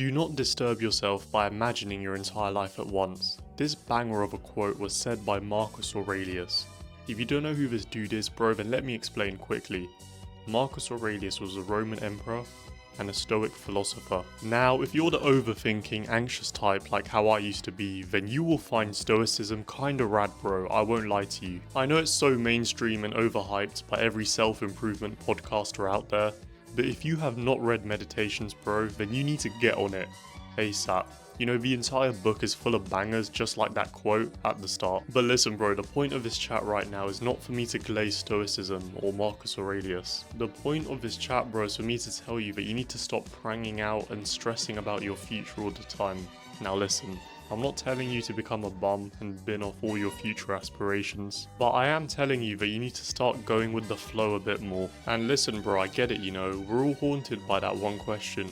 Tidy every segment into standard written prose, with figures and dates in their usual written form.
Do not disturb yourself by imagining your entire life at once. This banger of a quote was said by Marcus Aurelius. If you don't know who this dude is, bro, then let me explain quickly. Marcus Aurelius was a Roman emperor and a Stoic philosopher. Now, if you're the overthinking, anxious type like how I used to be, then you will find Stoicism kinda rad, bro, I won't lie to you. I know it's so mainstream and overhyped by every self-improvement podcaster out there, but if you have not read Meditations, bro, then you need to get on it ASAP. You know, the entire book is full of bangers just like that quote at the start. But listen, bro, the point of this chat right now is not for me to glaze Stoicism or Marcus Aurelius. The point of this chat, bro, is for me to tell you that you need to stop pranging out and stressing about your future all the time. Now listen, I'm not telling you to become a bum and bin off all your future aspirations, but I am telling you that you need to start going with the flow a bit more. And listen, bro, I get it, you know, we're all haunted by that one question.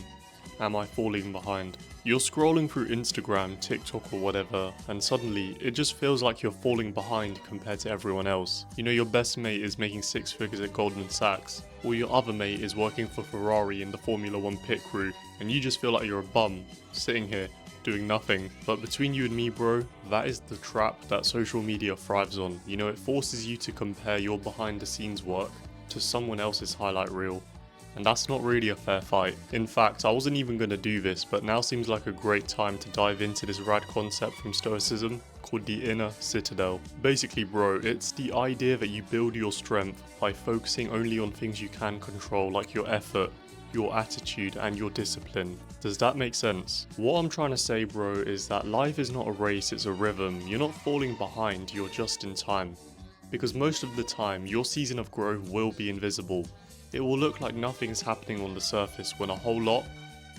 Am I falling behind? You're scrolling through Instagram, TikTok or whatever, and suddenly it just feels like you're falling behind compared to everyone else. You know, your best mate is making 6 figures at Goldman Sachs, or your other mate is working for Ferrari in the Formula 1 pit crew, and you just feel like you're a bum, sitting here, doing nothing. But between you and me, bro, that is the trap that social media thrives on. You know, it forces you to compare your behind the scenes work to someone else's highlight reel. And that's not really a fair fight. In fact, I wasn't even going to do this, but now seems like a great time to dive into this rad concept from Stoicism called the inner citadel. Basically, bro, it's the idea that you build your strength by focusing only on things you can control, like your effort, your attitude, and your discipline. Does that make sense? What I'm trying to say, bro, is that life is not a race, it's a rhythm. You're not falling behind, you're just in time. Because most of the time, your season of growth will be invisible. It will look like nothing is happening on the surface when a whole lot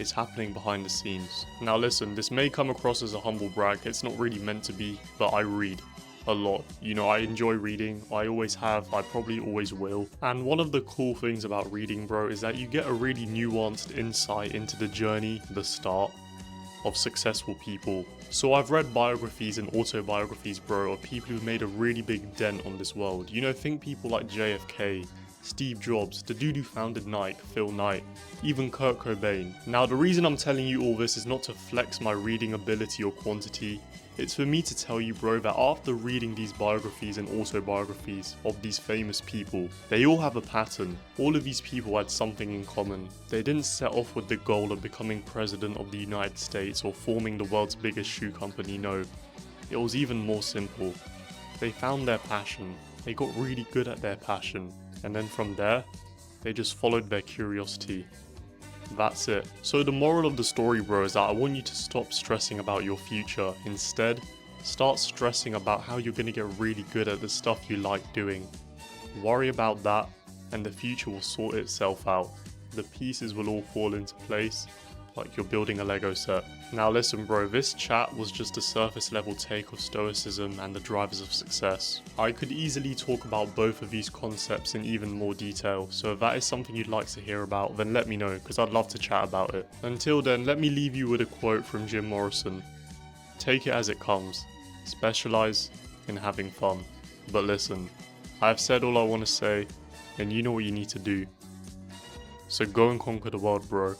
is happening behind the scenes. Now listen, this may come across as a humble brag, it's not really meant to be, but I read a lot. You know, I enjoy reading, I always have, I probably always will. And one of the cool things about reading, bro, is that you get a really nuanced insight into the journey, the start of successful people. So I've read biographies and autobiographies, bro, of people who've made a really big dent on this world. You know, think people like JFK, Steve Jobs, the dude who founded Nike, Phil Knight, even Kurt Cobain. Now the reason I'm telling you all this is not to flex my reading ability or quantity, it's for me to tell you, bro, that after reading these biographies and autobiographies of these famous people, they all have a pattern. All of these people had something in common. They didn't set off with the goal of becoming president of the United States or forming the world's biggest shoe company, no. It was even more simple. They found their passion, they got really good at their passion, and then from there, they just followed their curiosity. That's it. So the moral of the story, bro, is that I want you to stop stressing about your future. Instead, start stressing about how you're gonna get really good at the stuff you like doing. Worry about that, and the future will sort itself out. The pieces will all fall into place, like you're building a Lego set. Now listen, bro, this chat was just a surface level take of Stoicism and the drivers of success. I could easily talk about both of these concepts in even more detail, so if that is something you'd like to hear about, then let me know, because I'd love to chat about it. Until then, let me leave you with a quote from Jim Morrison. Take it as it comes. Specialize in having fun. But listen, I've said all I want to say, and you know what you need to do. So go and conquer the world, bro.